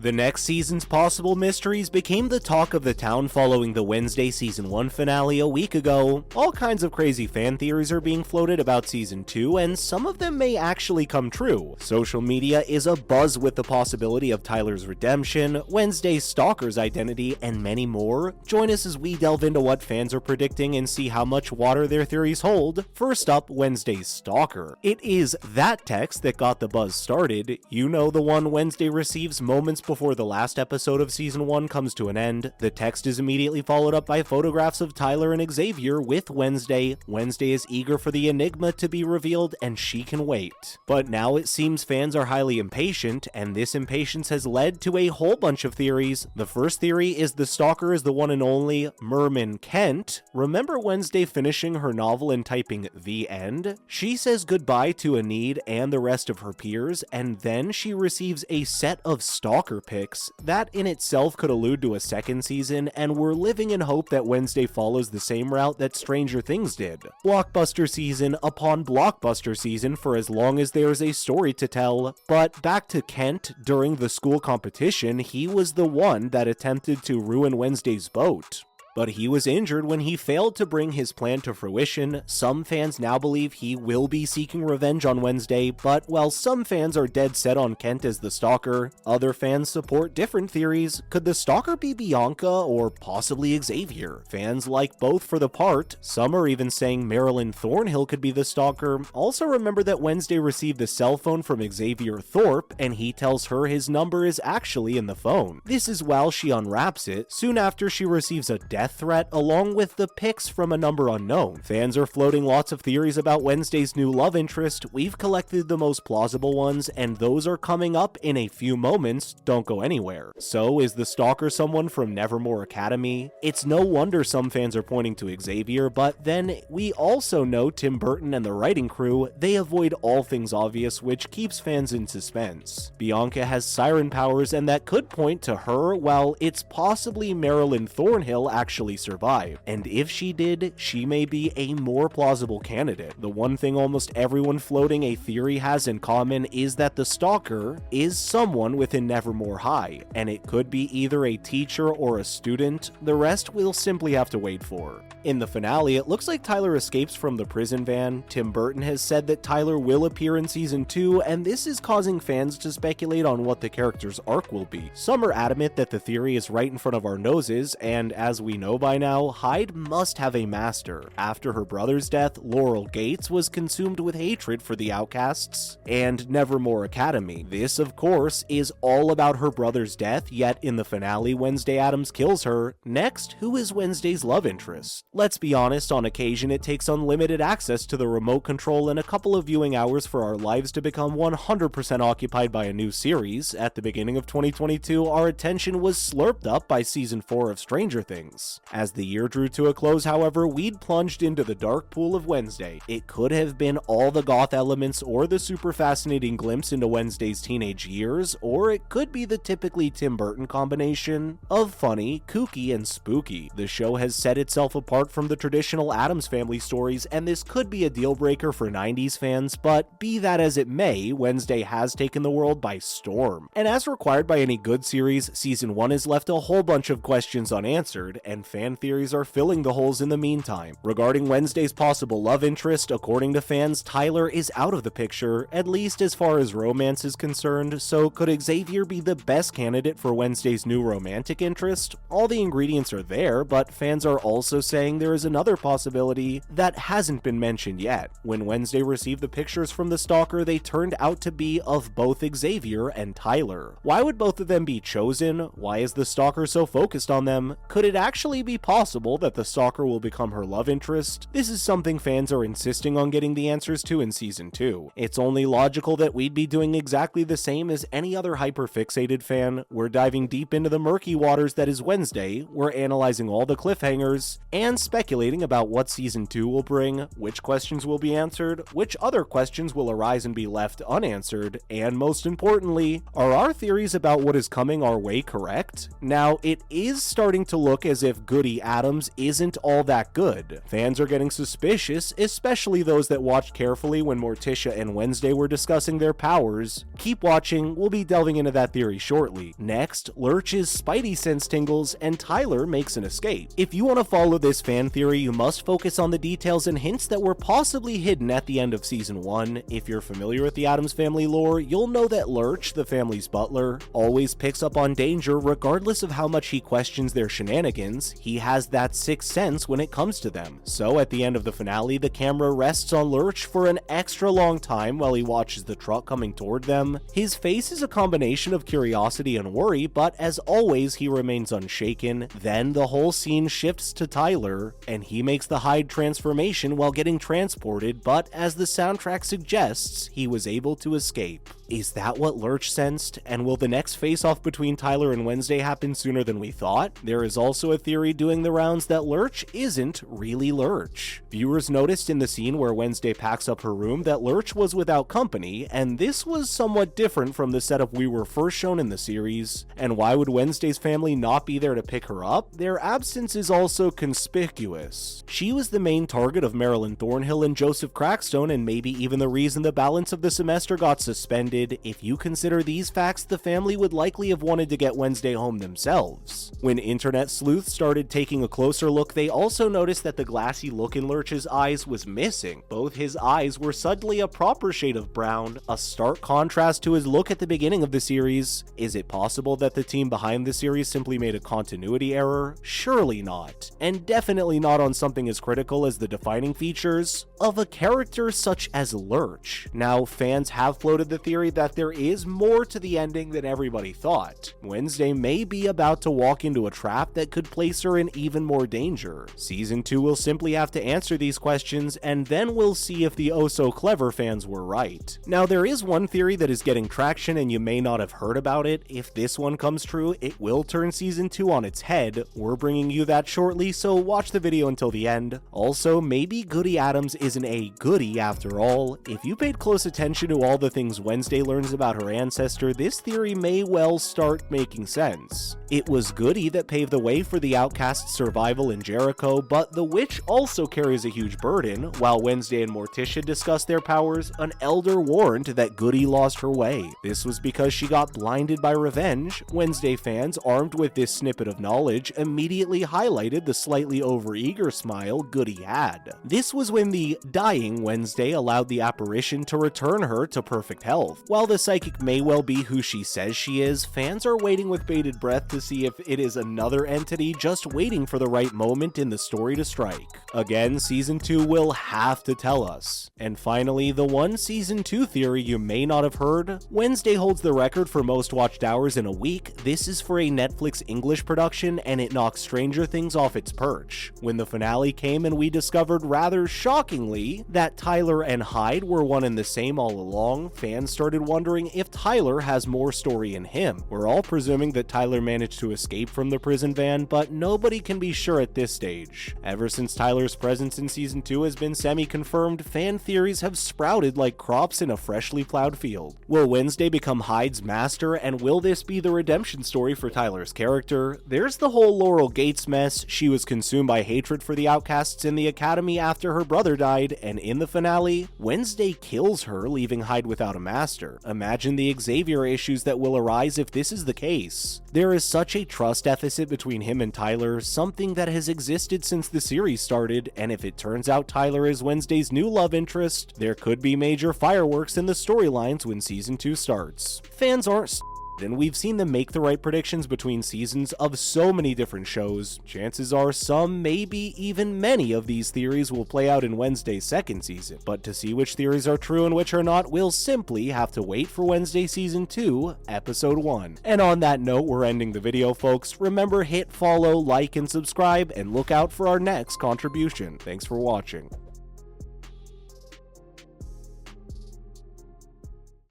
The next season's possible mysteries became the talk of the town following the Wednesday Season 1 finale a week ago. All kinds of crazy fan theories are being floated about Season 2, and some of them may actually come true. Social media is abuzz with the possibility of Tyler's redemption, Wednesday's stalker's identity, and many more. Join us as we delve into what fans are predicting and see how much water their theories hold. First up, Wednesday's stalker. It is that text that got the buzz started. You know, the one Wednesday receives moments before the last episode of Season 1 comes to an end. The text is immediately followed up by photographs of Tyler and Xavier with Wednesday. Wednesday is eager for the enigma to be revealed, and she can wait. But now it seems fans are highly impatient, and this impatience has led to a whole bunch of theories. The first theory is the stalker is the one and only Merman Kent. Remember Wednesday finishing her novel and typing "the end"? She says goodbye to Enid and the rest of her peers, and then she receives a set of stalker pics. That in itself could allude to a second season, and we're living in hope that Wednesday follows the same route that Stranger Things did. Blockbuster season upon blockbuster season for as long as there's a story to tell. But back to Kent, during the school competition, he was the one that attempted to ruin Wednesday's boat. But he was injured when he failed to bring his plan to fruition. Some fans now believe he will be seeking revenge on Wednesday, but while some fans are dead set on Kent as the stalker, other fans support different theories. Could the stalker be Bianca or possibly Xavier? Fans like both for the part. Some are even saying Marilyn Thornhill could be the stalker. Also remember that Wednesday received the cell phone from Xavier Thorpe, and he tells her his number is actually in the phone. This is while she unwraps it. Soon after, she receives a death threat along with the pics from a number unknown. Fans are floating lots of theories about Wednesday's new love interest. We've collected the most plausible ones, and those are coming up in a few moments. Don't go anywhere. So is the stalker someone from Nevermore Academy? It's no wonder some fans are pointing to Xavier, but then we also know Tim Burton and the writing crew, they avoid all things obvious, which keeps fans in suspense. Bianca has siren powers, and that could point to her, while it's possibly Marilyn Thornhill actually survive. And if she did, she may be a more plausible candidate. The one thing almost everyone floating a theory has in common is that the stalker is someone within Nevermore High, and it could be either a teacher or a student. The rest we'll simply have to wait for. In the finale, it looks like Tyler escapes from the prison van. Tim Burton has said that Tyler will appear in Season 2, and this is causing fans to speculate on what the character's arc will be. Some are adamant that the theory is right in front of our noses, and as we know by now, Hyde must have a master. After her brother's death, Laurel Gates was consumed with hatred for the outcasts and Nevermore Academy. This, of course, is all about her brother's death, yet in the finale, Wednesday Addams kills her. Next, who is Wednesday's love interest? Let's be honest, on occasion it takes unlimited access to the remote control and a couple of viewing hours for our lives to become 100% occupied by a new series. At the beginning of 2022, our attention was slurped up by Season 4 of Stranger Things. As the year drew to a close, however, we'd plunged into the dark pool of Wednesday. It could have been all the goth elements or the super fascinating glimpse into Wednesday's teenage years, or it could be the typically Tim Burton combination of funny, kooky, and spooky. The show has set itself apart from the traditional Addams Family stories, and this could be a deal breaker for 90s fans, but be that as it may, Wednesday has taken the world by storm. And as required by any good series, Season 1 has left a whole bunch of questions unanswered, and fan theories are filling the holes in the meantime. Regarding Wednesday's possible love interest, according to fans, Tyler is out of the picture, at least as far as romance is concerned, so could Xavier be the best candidate for Wednesday's new romantic interest? All the ingredients are there, but fans are also saying there is another possibility that hasn't been mentioned yet. When Wednesday received the pictures from the stalker, they turned out to be of both Xavier and Tyler. Why would both of them be chosen? Why is the stalker so focused on them? Could it actually be possible that the stalker will become her love interest? This is something fans are insisting on getting the answers to in Season 2. It's only logical that we'd be doing exactly the same as any other hyper-fixated fan. We're diving deep into the murky waters that is Wednesday, we're analyzing all the cliffhangers, and speculating about what Season 2 will bring, which questions will be answered, which other questions will arise and be left unanswered, and most importantly, are our theories about what is coming our way correct? Now, it is starting to look as if if Goody Adams isn't all that good. Fans are getting suspicious, especially those that watched carefully when Morticia and Wednesday were discussing their powers. Keep watching, we'll be delving into that theory shortly. Next, Lurch's spidey sense tingles and Tyler makes an escape. If you want to follow this fan theory, you must focus on the details and hints that were possibly hidden at the end of season 1. If you're familiar with the Addams Family lore, you'll know that Lurch, the family's butler, always picks up on danger regardless of how much he questions their shenanigans. He has that sixth sense when it comes to them. So at the end of the finale, the camera rests on Lurch for an extra long time while he watches the truck coming toward them. His face is a combination of curiosity and worry, but as always, he remains unshaken. Then the whole scene shifts to Tyler, and he makes the Hyde transformation while getting transported, but as the soundtrack suggests, he was able to escape. Is that what Lurch sensed? And will the next face-off between Tyler and Wednesday happen sooner than we thought? There is also a theory doing the rounds that Lurch isn't really Lurch. Viewers noticed in the scene where Wednesday packs up her room that Lurch was without company, and this was somewhat different from the setup we were first shown in the series. And why would Wednesday's family not be there to pick her up? Their absence is also conspicuous. She was the main target of Marilyn Thornhill and Joseph Crackstone, and maybe even the reason the balance of the semester got suspended. If you consider these facts, the family would likely have wanted to get Wednesday home themselves. When internet sleuths started taking a closer look, they also noticed that the glassy look in Lurch's eyes was missing. Both his eyes were suddenly a proper shade of brown, a stark contrast to his look at the beginning of the series. Is it possible that the team behind the series simply made a continuity error? Surely not. And definitely not on something as critical as the defining features of a character such as Lurch. Now, fans have floated the theory that there is more to the ending than everybody thought. Wednesday may be about to walk into a trap that could place her in even more danger. Season 2 will simply have to answer these questions, and then we'll see if the oh-so-clever fans were right. Now, there is one theory that is getting traction, and you may not have heard about it. If this one comes true, it will turn Season 2 on its head. We're bringing you that shortly, so watch the video until the end. Also, maybe Goody Adams isn't a goody after all. If you paid close attention to all the things Wednesday learns about her ancestor, this theory may well start making sense. It was Goody that paved the way for the outcast's survival in Jericho, but the witch also carries a huge burden. While Wednesday and Morticia discussed their powers, an elder warned that Goody lost her way. This was because she got blinded by revenge. Wednesday fans, armed with this snippet of knowledge, immediately highlighted the slightly overeager smile Goody had. This was when the dying Wednesday allowed the apparition to return her to perfect health. While the psychic may well be who she says she is, fans are waiting with bated breath to see if it is another entity just waiting for the right moment in the story to strike. Again, Season 2 will have to tell us. And finally, the one Season 2 theory you may not have heard. Wednesday holds the record for most watched hours in a week. This is for a Netflix English production, and it knocks Stranger Things off its perch. When the finale came and we discovered, rather shockingly, that Tyler and Hyde were one and the same all along, fans started wondering if Tyler has more story in him. We're all presuming that Tyler managed to escape from the prison van, but nobody can be sure at this stage. Ever since Tyler's presence in Season 2 has been semi-confirmed, fan theories have sprouted like crops in a freshly plowed field. Will Wednesday become Hyde's master, and will this be the redemption story for Tyler's character? There's the whole Laurel Gates mess. She was consumed by hatred for the outcasts in the academy after her brother died, and in the finale, Wednesday kills her, leaving Hyde without a master. Imagine the Xavier issues that will arise if this is the case. There is such a trust deficit between him and Tyler, something that has existed since the series started, and if it turns out Tyler is Wednesday's new love interest, there could be major fireworks in the storylines when Season 2 starts. Fans aren't and we've seen them make the right predictions between seasons of so many different shows. Chances are some, maybe even many of these theories will play out in Wednesday's second season, but to see which theories are true and which are not, we'll simply have to wait for Wednesday Season 2, Episode 1. And on that note, we're ending the video, folks. Remember, hit follow, like, and subscribe, and look out for our next contribution. Thanks for watching.